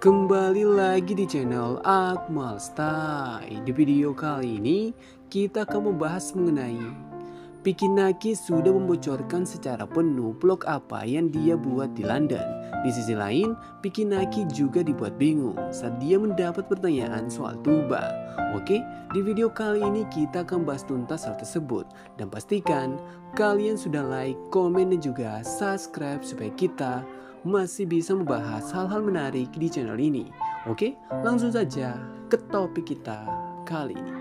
Kembali lagi di channel Akmal Style. Di video kali ini kita akan membahas mengenai Vicky Naki sudah membocorkan secara penuh vlog apa yang dia buat di London. Di sisi lain, Vicky Naki juga dibuat bingung saat dia mendapat pertanyaan soal tuba. Oke, di video kali ini kita akan bahas tuntas hal tersebut. Dan pastikan kalian sudah like, komen, dan juga subscribe supaya kita masih bisa membahas hal-hal menarik di channel ini. Oke, langsung saja ke topik kita kali ini.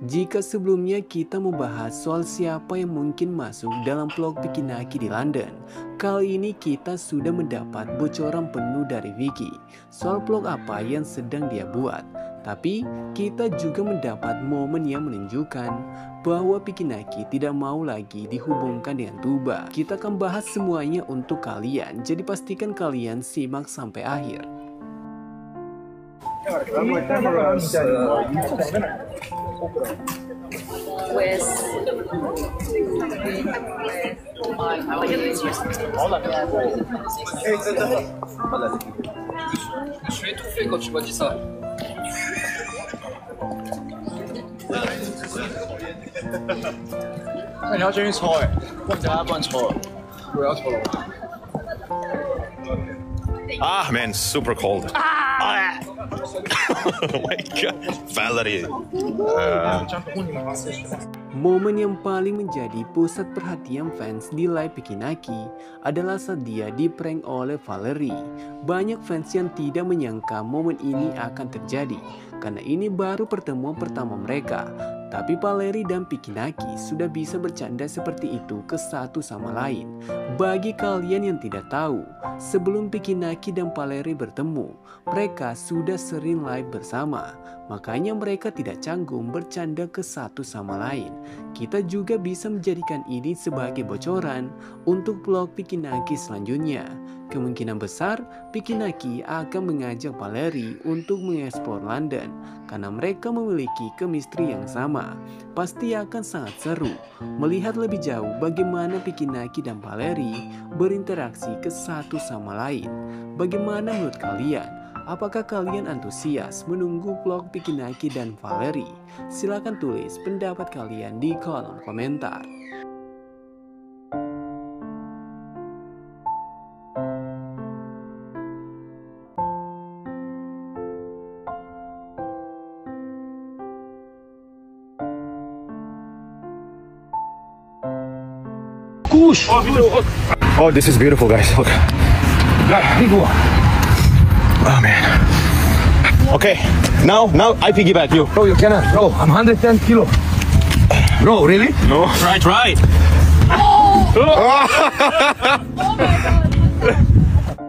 Jika sebelumnya kita membahas soal siapa yang mungkin masuk dalam vlog Vicky Naki di London, kali ini kita sudah mendapat bocoran penuh dari Vicky soal vlog apa yang sedang dia buat. Tapi kita juga mendapat momen yang menunjukkan bahwa Vicky Naki tidak mau lagi dihubungkan dengan tuba. Kita akan bahas semuanya untuk kalian, jadi pastikan kalian simak sampai akhir. Ah man, super cold. Oh my god, Valerie. Momen yang paling menjadi pusat perhatian fans di live Vicky Naki adalah saat dia di-prank oleh Valerie. Banyak fans yang tidak menyangka momen ini akan terjadi karena ini baru pertemuan pertama mereka. Tapi Valerie dan Vicky Naki sudah bisa bercanda seperti itu ke satu sama lain. Bagi kalian yang tidak tahu, sebelum Vicky Naki dan Valerie bertemu, mereka sudah sering live bersama. Makanya mereka tidak canggung bercanda ke satu sama lain. Kita juga bisa menjadikan ini sebagai bocoran untuk vlog Vicky Naki selanjutnya. Kemungkinan besar Vicky Naki akan mengajak Valerie untuk mengeksplor London karena mereka memiliki chemistry yang sama. Pasti akan sangat seru melihat lebih jauh bagaimana Vicky Naki dan Valerie berinteraksi ke satu sama lain. Bagaimana menurut kalian? Apakah kalian antusias menunggu vlog Vicky Naki dan Valerie? Silahkan tulis pendapat kalian di kolom komentar. Oh, this is beautiful, guys. Look. Oh man. Okay, now I piggyback you. Bro, you cannot. Bro, I'm 110 kilo. Bro, really? No. Right.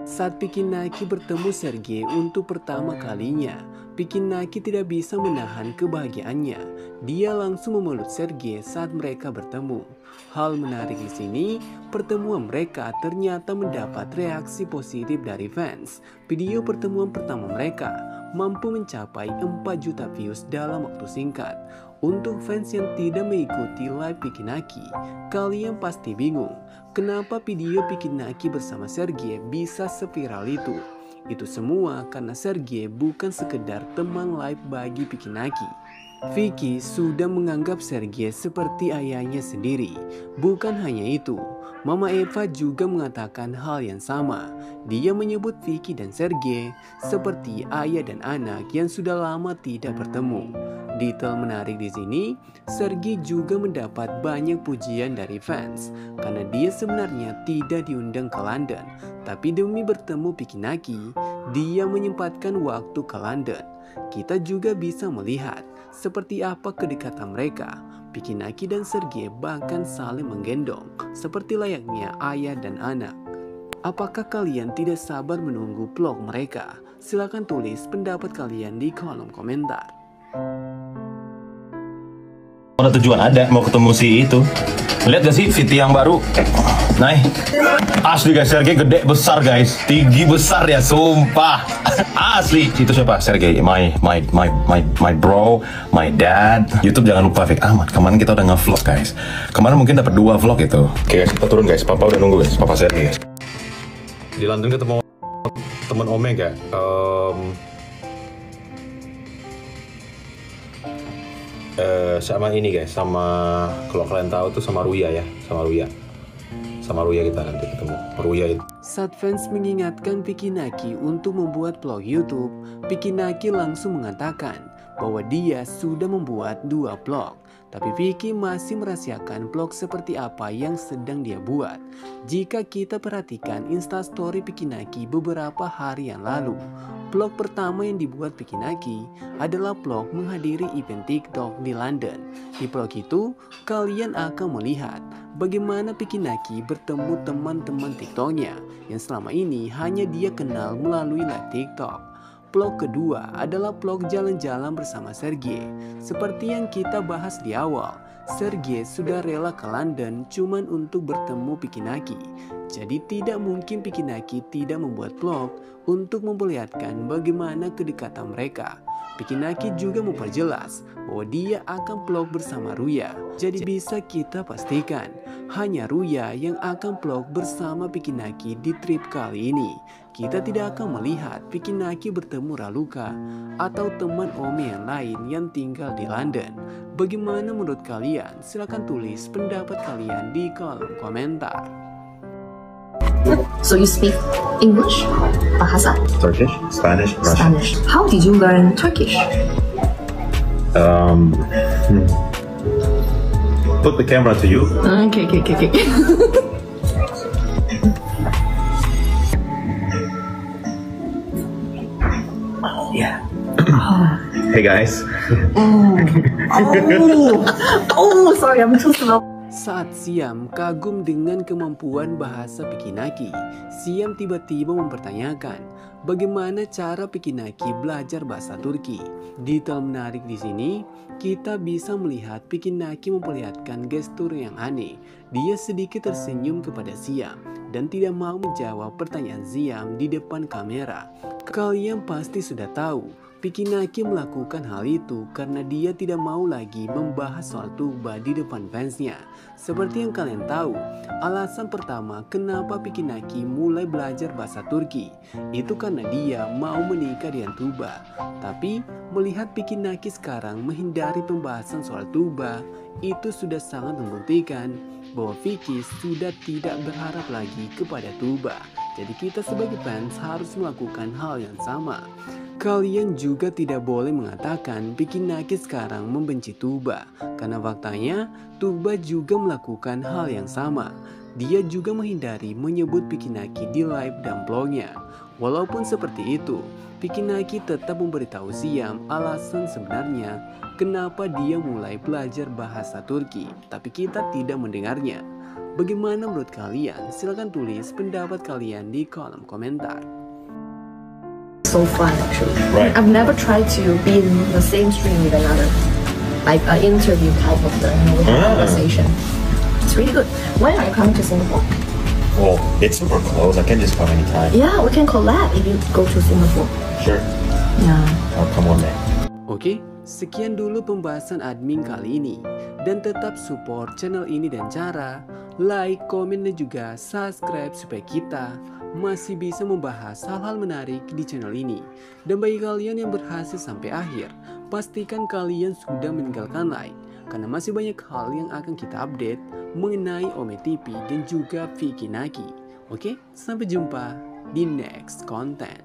Saat Vicky Naki bertemu Sergey untuk pertama kalinya, Vicky Naki tidak bisa menahan kebahagiaannya. Dia langsung memeluk Sergey saat mereka bertemu. Hal menarik di sini, pertemuan mereka ternyata mendapat reaksi positif dari fans. Video pertemuan pertama mereka mampu mencapai 4 juta views dalam waktu singkat. Untuk fans yang tidak mengikuti live Vicky Naki, kalian pasti bingung kenapa video Vicky Naki bersama Sergey bisa seviral itu. Itu semua karena Sergey bukan sekedar teman live bagi Vicky Naki. Vicky sudah menganggap Sergey seperti ayahnya sendiri. Bukan hanya itu, Mama Eva juga mengatakan hal yang sama. Dia menyebut Vicky dan Sergey seperti ayah dan anak yang sudah lama tidak bertemu. Detail menarik di sini, Sergey juga mendapat banyak pujian dari fans karena dia sebenarnya tidak diundang ke London, tapi demi bertemu Vicky Naki, dia menyempatkan waktu ke London. Kita juga bisa melihat seperti apa kedekatan mereka. Vicky Naki dan Sergey bahkan saling menggendong seperti layaknya ayah dan anak. Apakah kalian tidak sabar menunggu vlog mereka? Silahkan tulis pendapat kalian di kolom komentar. Ada tujuan, ada mau ketemu si itu. Lihat gak sih Viti yang baru? Nah, asli guys, Sergey gede besar guys, tinggi besar ya, sumpah. Asli. Itu siapa? Sergey, my bro, my dad. YouTube jangan lupa fake amat. Kemarin kita udah nge-vlog guys. Kemarin mungkin dapat 2 vlog itu. Oke guys, kita turun guys. Papa udah nunggu guys. Papa Sergey guys. Di London ketemu teman Omega. Sama ini guys, sama kalau kalian tahu tuh sama Ruya ya, sama Ruya kita nanti ketemu. Ruya itu. Saat fans mengingatkan Vicky Naki untuk membuat vlog YouTube, Vicky Naki langsung mengatakan bahwa dia sudah membuat 2 vlog. Tapi Vicky masih merahasiakan vlog seperti apa yang sedang dia buat. Jika kita perhatikan instastory Vicky Naki beberapa hari yang lalu, vlog pertama yang dibuat Vicky Naki adalah vlog menghadiri event TikTok di London. Di vlog itu, kalian akan melihat bagaimana Vicky Naki bertemu teman-teman TikToknya yang selama ini hanya dia kenal melalui live TikTok. Vlog kedua adalah vlog jalan-jalan bersama Sergey. Seperti yang kita bahas di awal, Sergey sudah rela ke London cuman untuk bertemu Vicky Naki. Jadi tidak mungkin Vicky Naki tidak membuat vlog untuk memperlihatkan bagaimana kedekatan mereka. Vicky Naki juga memperjelas bahwa dia akan vlog bersama Ruya. Jadi bisa kita pastikan hanya Ruya yang akan vlog bersama Vicky Naki di trip kali ini. Kita tidak akan melihat Vicky Naki bertemu Raluca atau teman Omi yang lain yang tinggal di London. Bagaimana menurut kalian? Silahkan tulis pendapat kalian di kolom komentar. So you speak English, bahasa, Turkish, Spanish, Russian. Spanish. How did you learn Turkish? Put the camera to you. Okay. Yeah. Hey guys. Oh, sorry, I'm too slow. Saat Siam kagum dengan kemampuan bahasa Vicky Naki, Siam tiba-tiba mempertanyakan bagaimana cara Vicky Naki belajar bahasa Turki. Detail menarik di sini, kita bisa melihat Vicky Naki memperlihatkan gestur yang aneh. Dia sedikit tersenyum kepada Siam dan tidak mau menjawab pertanyaan Siam di depan kamera. Kalian pasti sudah tahu, Vicky Naki melakukan hal itu karena dia tidak mau lagi membahas soal tuba di depan fansnya. Seperti yang kalian tahu, alasan pertama kenapa Vicky Naki mulai belajar bahasa Turki itu karena dia mau menikah dengan tuba. Tapi melihat Vicky Naki sekarang menghindari pembahasan soal tuba, itu sudah sangat membuktikan bahwa Vicky sudah tidak berharap lagi kepada tuba. Jadi kita sebagai fans harus melakukan hal yang sama. Kalian juga tidak boleh mengatakan Vicky Naki sekarang membenci tuba, karena faktanya tuba juga melakukan hal yang sama. Dia juga menghindari menyebut Vicky Naki di live dan vlognya. Walaupun seperti itu, Vicky Naki tetap memberitahu Siam alasan sebenarnya kenapa dia mulai belajar bahasa Turki, tapi kita tidak mendengarnya. Bagaimana menurut kalian? Silahkan tulis pendapat kalian di kolom komentar. So fun actually. Right. I've never tried to be in the same stream with another, like an interview type of the conversation. It's really good. When are you coming to Singapore? Well, it's super close. I can just come anytime. Yeah, we can collab if you go to Singapore. Sure. Yeah. I'll come one day. Oke, sekian dulu pembahasan admin kali ini. Dan tetap support channel ini dan cara like, komen, dan juga subscribe supaya kita masih bisa membahas hal-hal menarik di channel ini. Dan bagi kalian yang berhasil sampai akhir, pastikan kalian sudah meninggalkan like, karena masih banyak hal yang akan kita update mengenai Ome TV dan juga Vicky Naki. Oke, sampai jumpa di next content.